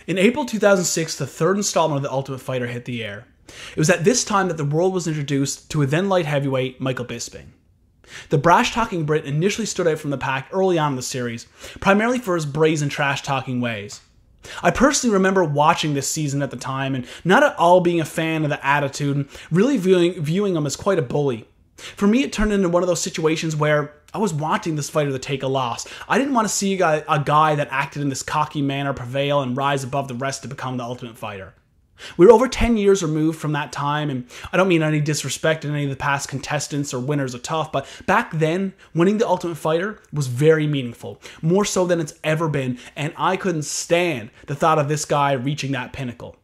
In April 2006, the third installment of The Ultimate Fighter hit the air. It was at this time that the world was introduced to a then light heavyweight, Michael Bisping. The brash-talking Brit initially stood out from the pack early on in the series, primarily for his brazen trash-talking ways. I personally remember watching this season at the time and not at all being a fan of the attitude and really viewing him as quite a bully. For me, it turned into one of those situations where I was wanting this fighter to take a loss. I didn't want to see a guy that acted in this cocky manner prevail and rise above the rest to become the Ultimate Fighter. We were over 10 years removed from that time, and I don't mean any disrespect to any of the past contestants or winners of Tough, but back then, winning the Ultimate Fighter was very meaningful, more so than it's ever been, and I couldn't stand the thought of this guy reaching that pinnacle.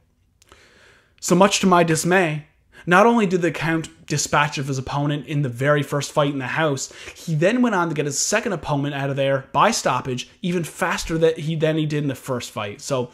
So much to my dismay, not only did the Count dispatch of his opponent in the very first fight in the house, he then went on to get his second opponent out of there by stoppage even faster than he did in the first fight. So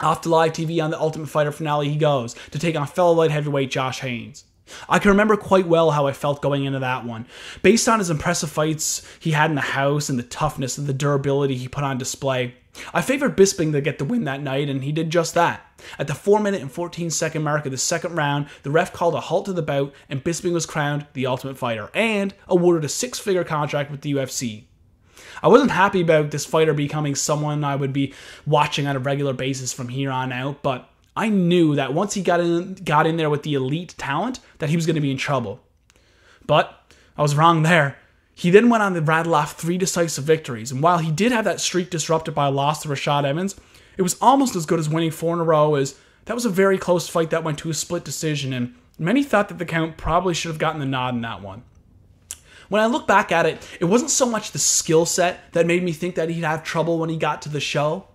off to live TV on the Ultimate Fighter finale he goes to take on fellow light heavyweight Josh Haynes. I can remember quite well how I felt going into that one. Based on his impressive fights he had in the house and the toughness and the durability he put on display, I favored Bisping to get the win that night, and he did just that. At the 4-minute and 14-second mark of the second round, the ref called a halt to the bout, and Bisping was crowned the Ultimate Fighter and awarded a 6-figure contract with the UFC. I wasn't happy about this fighter becoming someone I would be watching on a regular basis from here on out, but I knew that once he got in there with the elite talent, that he was going to be in trouble. But I was wrong there. He then went on to rattle off 3 decisive victories, and while he did have that streak disrupted by a loss to Rashad Evans, it was almost as good as winning 4 in a row, as that was a very close fight that went to a split decision, and many thought that the Count probably should have gotten the nod in that one. When I look back at it, it wasn't so much the skill set that made me think that he'd have trouble when he got to the show.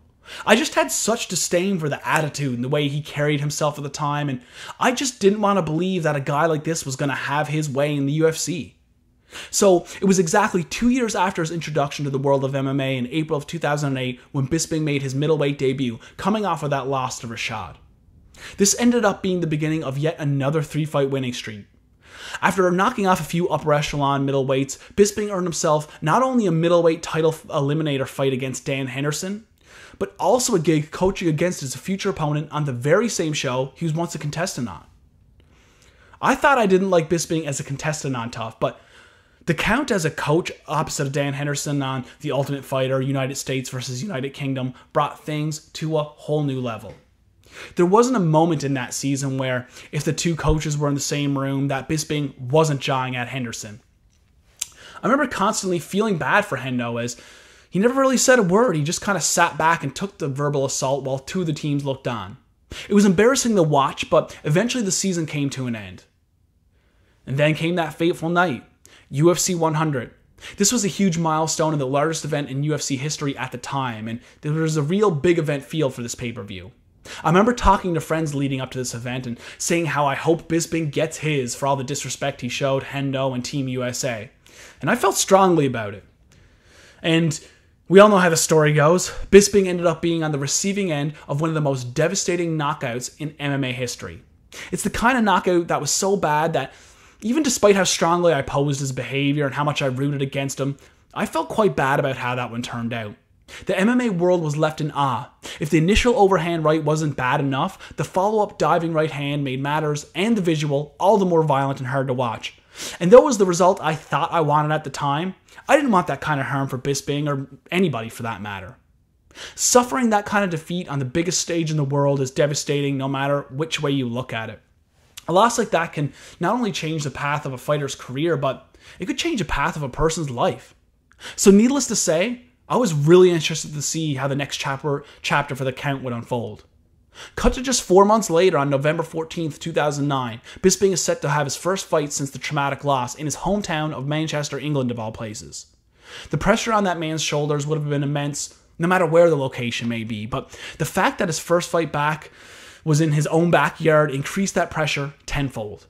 I just had such disdain for the attitude and the way he carried himself at the time, and I just didn't want to believe that a guy like this was going to have his way in the UFC. So it was exactly 2 years after his introduction to the world of MMA in April of 2008 when Bisping made his middleweight debut, coming off of that loss to Rashad. This ended up being the beginning of yet another 3-fight winning streak. After knocking off a few upper echelon middleweights, Bisping earned himself not only a middleweight title eliminator fight against Dan Henderson, but also a gig coaching against his future opponent on the very same show he was once a contestant on. I thought I didn't like Bisping as a contestant on Tough, but the Count as a coach opposite of Dan Henderson on The Ultimate Fighter, United States versus United Kingdom, brought things to a whole new level. There wasn't a moment in that season where, if the two coaches were in the same room, that Bisping wasn't jawing at Henderson. I remember constantly feeling bad for Hendo, as he never really said a word. He just kind of sat back and took the verbal assault while 2 of the teams looked on. It was embarrassing to watch, but eventually the season came to an end. And then came that fateful night, UFC 100. This was a huge milestone and the largest event in UFC history at the time, and there was a real big event feel for this pay-per-view. I remember talking to friends leading up to this event and saying how I hope Bisping gets his for all the disrespect he showed Hendo and Team USA. And I felt strongly about it. And we all know how the story goes. Bisping ended up being on the receiving end of one of the most devastating knockouts in MMA history. It's the kind of knockout that was so bad that even despite how strongly I opposed his behavior and how much I rooted against him, I felt quite bad about how that one turned out. The MMA world was left in awe. If the initial overhand right wasn't bad enough, the follow-up diving right hand made matters and the visual all the more violent and hard to watch. And though it was the result I thought I wanted at the time, I didn't want that kind of harm for Bisping or anybody for that matter. Suffering that kind of defeat on the biggest stage in the world is devastating no matter which way you look at it. A loss like that can not only change the path of a fighter's career, but it could change the path of a person's life. So needless to say, I was really interested to see how the next chapter for the Count would unfold. Cut to just 4 months later on November 14th, 2009, Bisping is set to have his first fight since the traumatic loss in his hometown of Manchester, England of all places. The pressure on that man's shoulders would have been immense no matter where the location may be, but the fact that his first fight back was in his own backyard increased that pressure tenfold.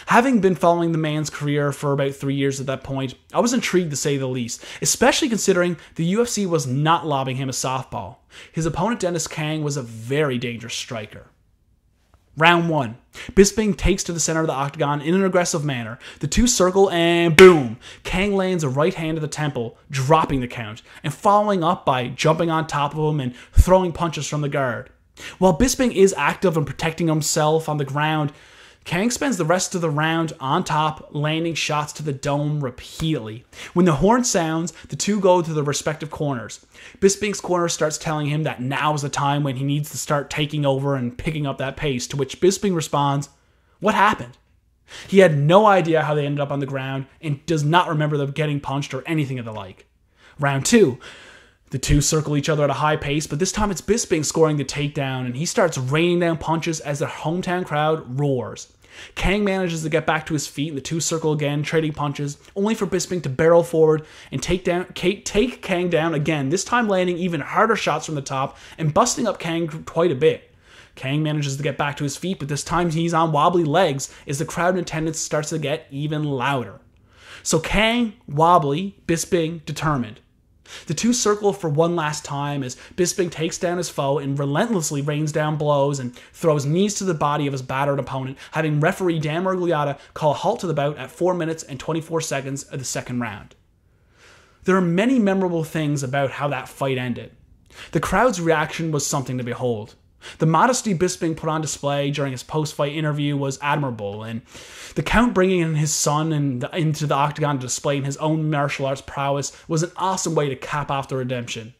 Having been following the man's career for about 3 years at that point, I was intrigued to say the least, especially considering the UFC was not lobbing him a softball. His opponent Dennis Kang was a very dangerous striker. Round 1. Bisping takes to the center of the octagon in an aggressive manner. The two circle and boom! Kang lands a right hand to the temple, dropping the count, and following up by jumping on top of him and throwing punches from the guard. While Bisping is active in protecting himself on the ground, Kang spends the rest of the round on top, landing shots to the dome repeatedly. When the horn sounds, the two go to their respective corners. Bisping's corner starts telling him that now is the time when he needs to start taking over and picking up that pace, to which Bisping responds, "What happened?" He had no idea how they ended up on the ground and does not remember them getting punched or anything of the like. Round 2. The two circle each other at a high pace, but this time it's Bisping scoring the takedown, and he starts raining down punches as the hometown crowd roars. Kang manages to get back to his feet, and the two circle again, trading punches, only for Bisping to barrel forward and take Kang down again, this time landing even harder shots from the top and busting up Kang quite a bit. Kang manages to get back to his feet, but this time he's on wobbly legs as the crowd in attendance starts to get even louder. So Kang, wobbly, Bisping, determined. The two circle for one last time as Bisping takes down his foe and relentlessly rains down blows and throws knees to the body of his battered opponent, having referee Dan Miragliotta call a halt to the bout at 4 minutes and 24 seconds of the second round. There are many memorable things about how that fight ended. The crowd's reaction was something to behold. The modesty Bisping put on display during his post-fight interview was admirable, and the Count bringing in his son into the octagon to display his own martial arts prowess was an awesome way to cap off the redemption.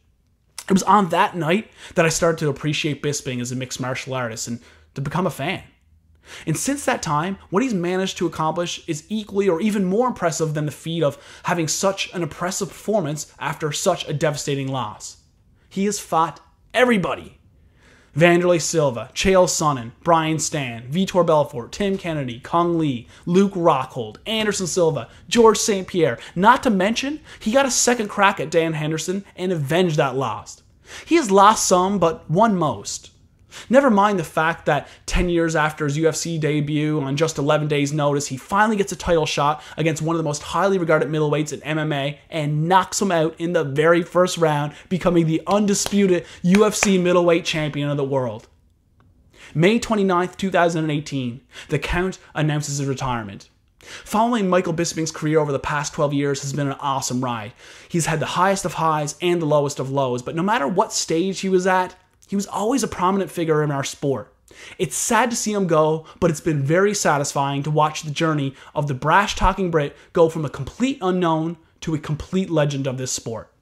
It was on that night that I started to appreciate Bisping as a mixed martial artist and to become a fan. And since that time, what he's managed to accomplish is equally or even more impressive than the feat of having such an impressive performance after such a devastating loss. He has fought everybody. Wanderlei Silva, Chael Sonnen, Brian Stann, Vitor Belfort, Tim Kennedy, Kong Lee, Luke Rockhold, Anderson Silva, George St. Pierre. Not to mention, he got a second crack at Dan Henderson and avenged that loss. He has lost some, but won most. Never mind the fact that 10 years after his UFC debut, on just 11 days' notice, he finally gets a title shot against one of the most highly regarded middleweights in MMA and knocks him out in the very first round, becoming the undisputed UFC middleweight champion of the world. May 29th, 2018, the Count announces his retirement. Following Michael Bisping's career over the past 12 years has been an awesome ride. He's had the highest of highs and the lowest of lows, but no matter what stage he was at, he was always a prominent figure in our sport. It's sad to see him go, but it's been very satisfying to watch the journey of the brash-talking Brit go from a complete unknown to a complete legend of this sport.